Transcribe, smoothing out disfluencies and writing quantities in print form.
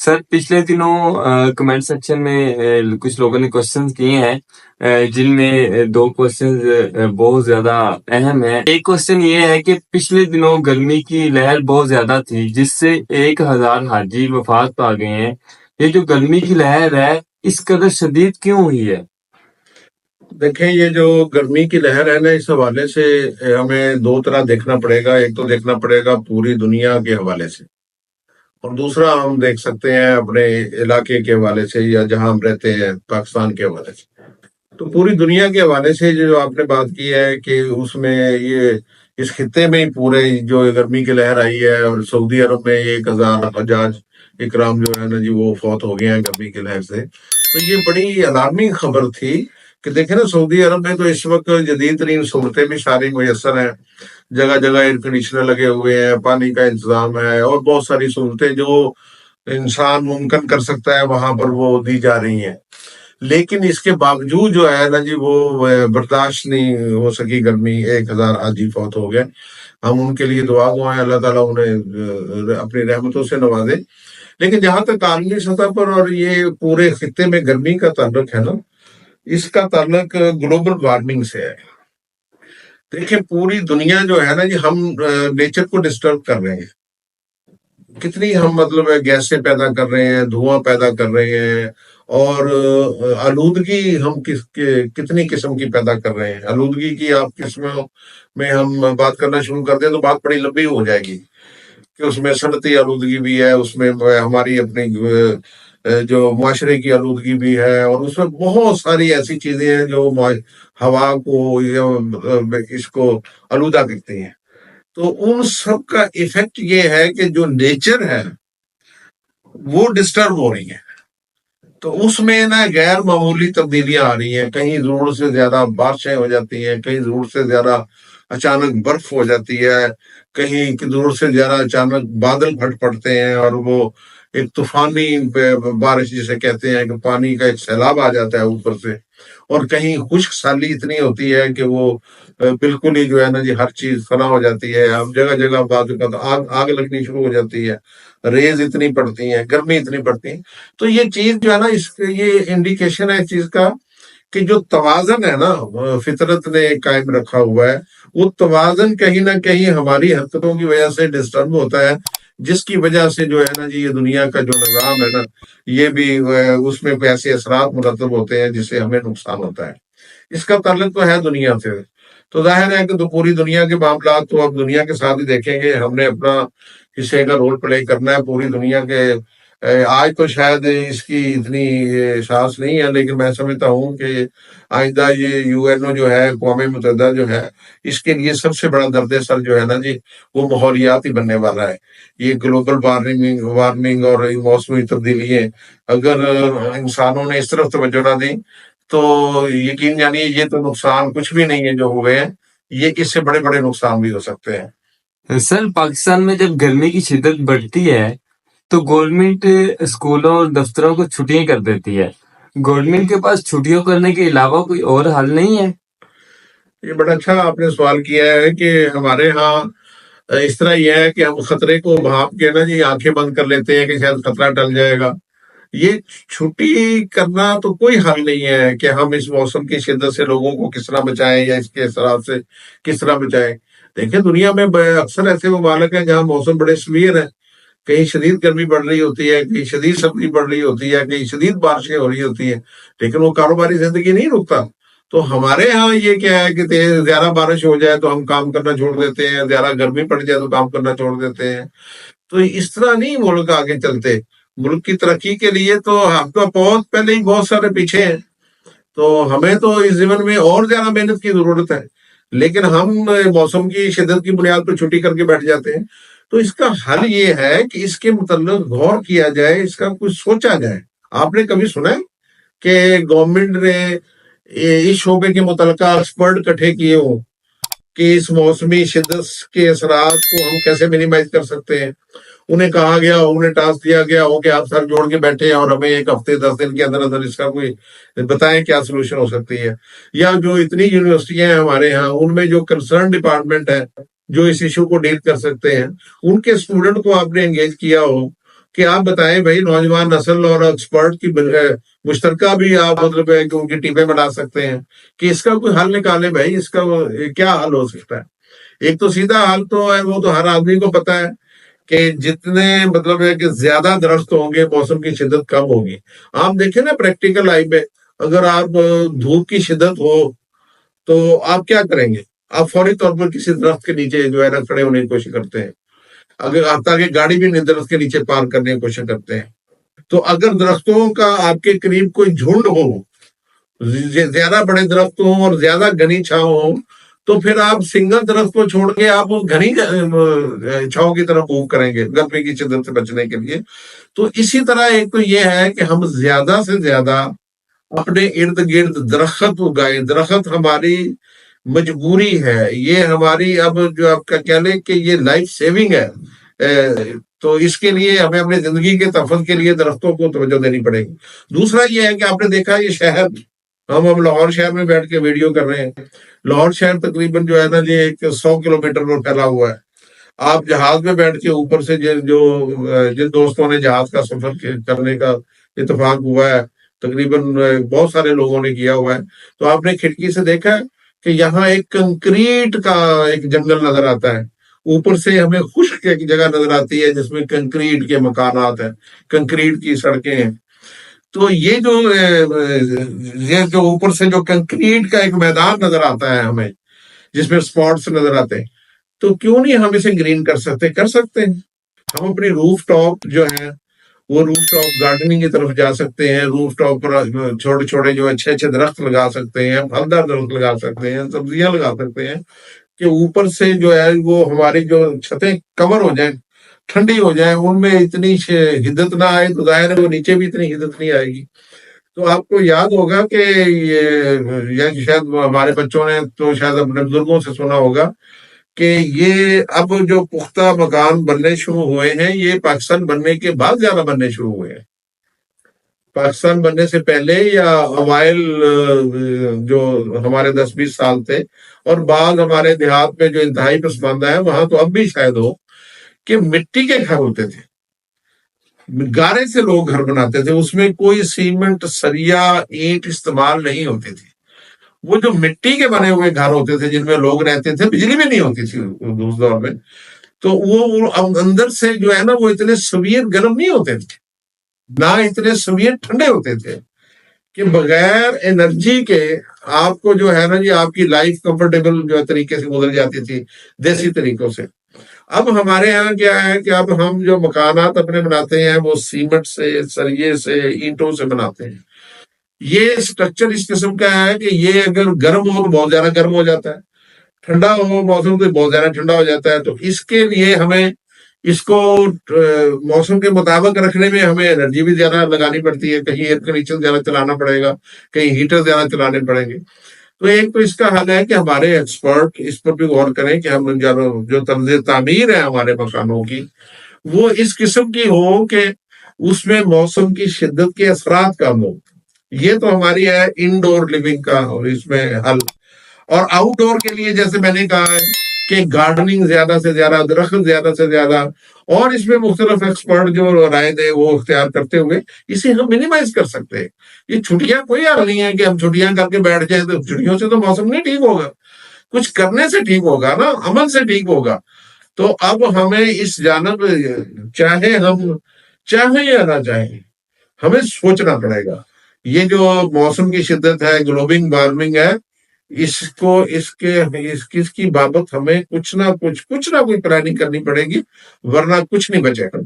سر پچھلے دنوں comment section میں کچھ لوگوں نے کوشچن کیے ہیں جن میں دو کوشچن بہت زیادہ اہم ہیں۔ ایک کوشچن یہ ہے کہ پچھلے دنوں گرمی کی لہر بہت زیادہ تھی جس سے 1000 حاجی وفات پا گئے ہیں۔ یہ جو گرمی کی لہر ہے اس قدر شدید کیوں ہوئی ہے؟ دیکھیں، یہ جو گرمی کی لہر ہے نا، اس حوالے سے ہمیں دو طرح دیکھنا پڑے گا۔ ایک تو دیکھنا پڑے گا پوری دنیا کے حوالے سے، اور دوسرا ہم دیکھ سکتے ہیں اپنے علاقے کے حوالے سے یا جہاں ہم رہتے ہیں پاکستان کے حوالے سے۔ تو پوری دنیا کے حوالے سے جو آپ نے بات کی ہے کہ اس میں یہ اس خطے میں ہی پورے جو گرمی کی لہر آئی ہے، اور سعودی عرب میں 1000 حجاج اکرام جو ہے نا جی وہ فوت ہو گئے ہیں گرمی کی لہر سے۔ تو یہ بڑی الارمنگ خبر تھی کہ دیکھیں نا، سعودی عرب میں تو اس وقت جدید ترین سہولتیں بھی ساری میسر ہیں، جگہ جگہ ایئر کنڈیشنر لگے ہوئے ہیں، پانی کا انتظام ہے، اور بہت ساری سہولتیں جو انسان ممکن کر سکتا ہے وہاں پر وہ دی جا رہی ہیں۔ لیکن اس کے باوجود جو ہے نا جی وہ برداشت نہیں ہو سکی گرمی، 1000 حاجی فوت ہو گئے۔ ہم ان کے لیے دعا گوائیں، اللہ تعالیٰ انہیں اپنی رحمتوں سے نوازے۔ لیکن جہاں تک عالمی سطح پر اور یہ پورے خطے میں گرمی کا تعلق ہے نا، اس کا تعلق گلوبل وارمنگ سے ہے۔ دیکھیں، پوری دنیا جو ہے نا جی، ہم نیچر کو ڈسٹرب کر رہے ہیں۔ کتنی ہم مطلب گیسیں پیدا کر رہے ہیں، دھواں پیدا کر رہے ہیں، اور آلودگی ہم کتنی قسم کی پیدا کر رہے ہیں۔ آلودگی کی آپ قسموں میں ہم بات کرنا شروع کر دیں تو بات بڑی لمبی ہو جائے گی، کہ اس میں صنعتی آلودگی بھی ہے، اس میں ہماری اپنی جو معاشرے کی آلودگی بھی ہے، اور اس میں بہت ساری ایسی چیزیں ہیں جو ہوا کو یا اس کو آلودہ کرتی ہیں۔ تو ان سب کا ایفیکٹ یہ ہے کہ جو نیچر ہے وہ ڈسٹرب ہو رہی ہے۔ تو اس میں نا غیر معمولی تبدیلیاں آ رہی ہیں، کہیں ضرورت سے زیادہ بارشیں ہو جاتی ہیں، کہیں ضرورت سے زیادہ اچانک برف ہو جاتی ہے، کہیں ضرورت سے زیادہ اچانک بادل پھٹ پڑتے ہیں، اور وہ ایک طوفانی بارش جسے کہتے ہیں کہ پانی کا ایک سیلاب آ جاتا ہے اوپر سے، اور کہیں خشک سالی اتنی ہوتی ہے کہ وہ بالکل ہی جو ہے نا جی ہر چیز فنا ہو جاتی ہے۔ اب جگہ جگہ بعض اوقات آگ لگنی شروع ہو جاتی ہے، ریز اتنی پڑتی ہیں، گرمی اتنی پڑتی ہے۔ تو یہ چیز جو ہے نا، یہ انڈیکیشن ہے اس چیز کا کہ جو توازن ہے نا فطرت نے قائم رکھا ہوا ہے، وہ توازن کہیں نہ کہیں ہماری حرکتوں کی وجہ سے ڈسٹرب ہوتا ہے، جس کی وجہ سے جو ہے نا جی یہ دنیا کا جو نظام ہے نا، یہ بھی اس میں ایسے اثرات مرتب ہوتے ہیں جس سے ہمیں نقصان ہوتا ہے۔ اس کا تعلق تو ہے دنیا سے۔ تو ظاہر ہے کہ تو پوری دنیا کے معاملات تو اب دنیا کے ساتھ ہی دیکھیں گے، ہم نے اپنا حصے کا رول پلے کرنا ہے پوری دنیا کے۔ آج تو شاید اس کی اتنی احساس نہیں ہے، لیکن میں سمجھتا ہوں کہ آئندہ یہ UNO جو ہے، اقوام متحدہ جو ہے، اس کے لیے سب سے بڑا درد سر جو ہے نا جی وہ ماحولیات ہی بننے والا ہے۔ یہ گلوبل وارمنگ اور موسمی تبدیلیاں اگر انسانوں نے اس طرف توجہ نہ دی تو یقین جانیے یہ تو نقصان کچھ بھی نہیں ہے جو ہوئے ہیں، یہ اس سے بڑے بڑے نقصان بھی ہو سکتے ہیں۔ سر پاکستان میں جب گرمی کی شدت بڑھتی ہے تو گورنمنٹ اسکولوں اور دفتروں کو چھٹیاں کر دیتی ہے۔ گورنمنٹ کے پاس چھٹیوں کرنے کے علاوہ کوئی اور حل نہیں ہے؟ یہ بڑا اچھا آپ نے سوال کیا ہے کہ ہمارے ہاں اس طرح یہ ہے کہ ہم خطرے کو بھانپ کے نا جی آنکھیں بند کر لیتے ہیں کہ شاید خطرہ ٹل جائے گا۔ یہ چھٹی کرنا تو کوئی حل نہیں ہے کہ ہم اس موسم کی شدت سے لوگوں کو کس طرح بچائیں یا اس کے اثرات سے کس طرح بچائیں۔ دیکھیں، دنیا میں اکثر ایسے ممالک ہیں جہاں موسم بڑے سویر ہیں، کہیں شدید گرمی بڑھ رہی ہوتی ہے، کہیں شدید سردی بڑھ رہی ہوتی ہے، کہیں شدید بارشیں ہو رہی ہوتی ہیں، لیکن وہ کاروباری زندگی نہیں رکتا۔ تو ہمارے ہاں یہ کیا ہے کہ زیادہ بارش ہو جائے تو ہم کام کرنا چھوڑ دیتے ہیں، زیادہ گرمی پڑ جائے تو کام کرنا چھوڑ دیتے ہیں۔ تو اس طرح نہیں ملک آگے چلتے۔ ملک کی ترقی کے لیے تو ہم تو بہت پہلے ہی بہت سارے پیچھے ہیں، تو ہمیں تو اس زمن میں اور زیادہ محنت کی ضرورت ہے، لیکن ہم موسم کی شدت کی بنیاد پر چھٹی کر کے بیٹھ جاتے ہیں۔ تو اس کا حل یہ ہے کہ اس کے متعلق غور کیا جائے، اس کا کچھ سوچا جائے۔ آپ نے کبھی سنا ہے کہ گورنمنٹ نے اس شعبے کے متعلقہ ایکسپرٹ اکٹھے کیے ہوں کہ اس موسمی شدت کے اثرات کو ہم کیسے منیمائز کر سکتے ہیں؟ انہیں کہا گیا، انہیں ٹاسک دیا گیا ہو کہ آپ سر جوڑ کے بیٹھے اور ہمیں ایک ہفتے 10 دن کے اندر اندر اس کا کوئی بتائیں کیا سولوشن ہو سکتی ہے۔ یا جو اتنی یونیورسٹیاں ہیں ہمارے ہاں، ان میں جو کنسرن ڈپارٹمنٹ ہے جو اس ایشو کو ڈیل کر سکتے ہیں، ان کے اسٹوڈنٹ کو آپ نے انگیج کیا ہو کہ آپ بتائیں بھائی نوجوان نسل اور ایکسپرٹ کی مشترکہ بھی آپ مطلب ہے کہ ان کی ٹیمیں بنا سکتے ہیں کہ اس کا کوئی حل نکالے بھائی، اس کا کیا حل ہو سکتا ہے؟ ایک تو سیدھا حل تو ہے، وہ تو ہر آدمی کو پتا ہے کہ جتنے مطلب ہے کہ زیادہ درخت ہوں گے موسم کی شدت کم ہوگی۔ آپ دیکھیں نا پریکٹیکل لائی پہ، اگر آپ دھوپ کی شدت ہو تو آپ کیا کریں گے؟ آپ فوری طور پر کسی درخت کے نیچے جو ہے نا کھڑے ہونے کی کوشش کرتے ہیں، اگر آپ تاکہ گاڑی بھی نہیں درخت کے نیچے پارک کرنے کی کوشش کرتے ہیں۔ تو اگر درختوں کا آپ کے قریب کوئی جھنڈ ہو، زیادہ بڑے درخت ہوں اور زیادہ گھنی چھاؤں ہو، تو پھر آپ سنگل درخت کو چھوڑ کے آپ اس گھنی چھاؤں کی طرف موو کریں گے گرمی کی شدت سے بچنے کے لیے۔ تو اسی طرح ایک تو یہ ہے کہ ہم زیادہ سے زیادہ اپنے ارد گرد درخت اگائیں۔ درخت ہماری مجبوری ہے، یہ ہماری اب جو آپ کا کہہ لیں کہ یہ لائف سیونگ ہے۔ تو اس کے لیے ہمیں اپنی زندگی کے تحفظ کے لیے درختوں کو توجہ دینی پڑے گی۔ دوسرا یہ ہے کہ آپ نے دیکھا یہ شہر، ہم لاہور شہر میں بیٹھ کے ویڈیو کر رہے ہیں۔ لاہور شہر تقریباً جو ہے نا یہ ایک 100 کلومیٹر میں پھیلا ہوا ہے۔ آپ جہاز میں بیٹھ کے اوپر سے جن دوستوں نے جہاز کا سفر کرنے کا اتفاق ہوا ہے، تقریباً بہت سارے لوگوں نے کیا ہوا ہے، تو آپ نے کھڑکی سے دیکھا ہے کہ یہاں ایک کنکریٹ کا ایک جنگل نظر آتا ہے، اوپر سے ہمیں خشک ایک جگہ نظر آتی ہے جس میں کنکریٹ کے مکانات ہیں، کنکریٹ کی سڑکیں ہیں۔ تو یہ جو اوپر سے جو کنکریٹ کا ایک میدان نظر آتا ہے ہمیں، جس میں سپاٹس نظر آتے ہیں، تو کیوں نہیں ہم اسے گرین کر سکتے ہیں؟ ہم اپنی روف ٹاپ جو ہے وہ روف ٹاپ گارڈننگ کی طرف جا سکتے ہیں۔ روف ٹاپ پر چھوٹے چھوٹے جو اچھے اچھے درخت لگا سکتے ہیں، پھلدار درخت لگا سکتے ہیں، سبزیاں لگا سکتے ہیں کہ اوپر سے جو ہے وہ ہماری جو چھتیں کور ہو جائیں، ٹھنڈی ہو جائیں، ان میں اتنی حدت نہ آئے تو ظاہر ہے وہ نیچے بھی اتنی حدت نہیں آئے گی۔ تو آپ کو یاد ہوگا کہ یہ شاید ہمارے بچوں نے تو شاید اپنے بزرگوں سے سنا ہوگا کہ یہ اب جو پختہ مکان بننے شروع ہوئے ہیں یہ پاکستان بننے کے بعد زیادہ بننے شروع ہوئے ہیں۔ پاکستان بننے سے پہلے یا اوائل جو ہمارے 10-20 سال تھے، اور بعض ہمارے دیہات میں جو انتہائی پسماندہ ہے وہاں تو اب بھی شاید ہو کہ مٹی کے گھر ہوتے تھے، گارے سے لوگ گھر بناتے تھے، اس میں کوئی سیمنٹ سریا اینٹ استعمال نہیں ہوتی تھی۔ وہ جو مٹی کے بنے ہوئے گھر ہوتے تھے جن میں لوگ رہتے تھے، بجلی بھی نہیں ہوتی تھی اس دور میں، تو وہ اندر سے جو ہے نا وہ اتنے سویت گرم نہیں ہوتے تھے، نہ اتنے سویت ٹھنڈے ہوتے تھے، کہ بغیر انرجی کے آپ کو جو ہے نا جی آپ کی لائف کمفرٹیبل جو طریقے سے گزر جاتی تھی دیسی طریقوں سے۔ اب ہمارے یہاں کیا ہے کہ اب ہم جو مکانات اپنے بناتے ہیں وہ سیمنٹ سے، سریے سے، اینٹوں سے بناتے ہیں۔ یہ اسٹرکچر اس قسم کا ہے کہ یہ اگر گرم ہو تو بہت زیادہ گرم ہو جاتا ہے، ٹھنڈا ہو موسم تو بہت زیادہ ٹھنڈا ہو جاتا ہے۔ تو اس کے لیے ہمیں اس کو موسم کے مطابق رکھنے میں ہمیں انرجی بھی زیادہ لگانی پڑتی ہے، کہیں ایئر کنڈیشن زیادہ چلانا پڑے گا، کہیں ہیٹر زیادہ چلانے پڑیں گے۔ تو ایک تو اس کا حل ہے کہ ہمارے ایکسپرٹ اس پر بھی غور کریں کہ ہم جو طرز تعمیر ہے ہمارے مکانوں کی وہ اس قسم کی ہو کہ اس میں موسم کی شدت کے اثرات کم ہو۔ یہ تو ہماری ہے انڈور لیونگ کا اس میں حل۔ اور آؤٹ ڈور کے لیے جیسے میں نے کہا ہے کہ گارڈننگ زیادہ سے زیادہ، درخت زیادہ سے زیادہ، اور اس میں مختلف ایکسپرٹ جو رائے دے وہ اختیار کرتے ہوئے اسے ہم منیمائز کر سکتے ہیں۔ یہ چھٹیاں کوئی حل نہیں ہے کہ ہم چھٹیاں کر کے بیٹھ جائیں، تو چھٹیوں سے تو موسم نہیں ٹھیک ہوگا، کچھ کرنے سے ٹھیک ہوگا نا، عمل سے ٹھیک ہوگا۔ تو اب ہمیں اس جانب چاہیں یا نہ چاہیں ہمیں سوچنا پڑے گا۔ یہ جو موسم کی شدت ہے، گلوبل وارمنگ ہے، اس کی بابت ہمیں کچھ نہ کوئی پلاننگ کرنی پڑے گی، ورنہ کچھ نہیں بچے گا۔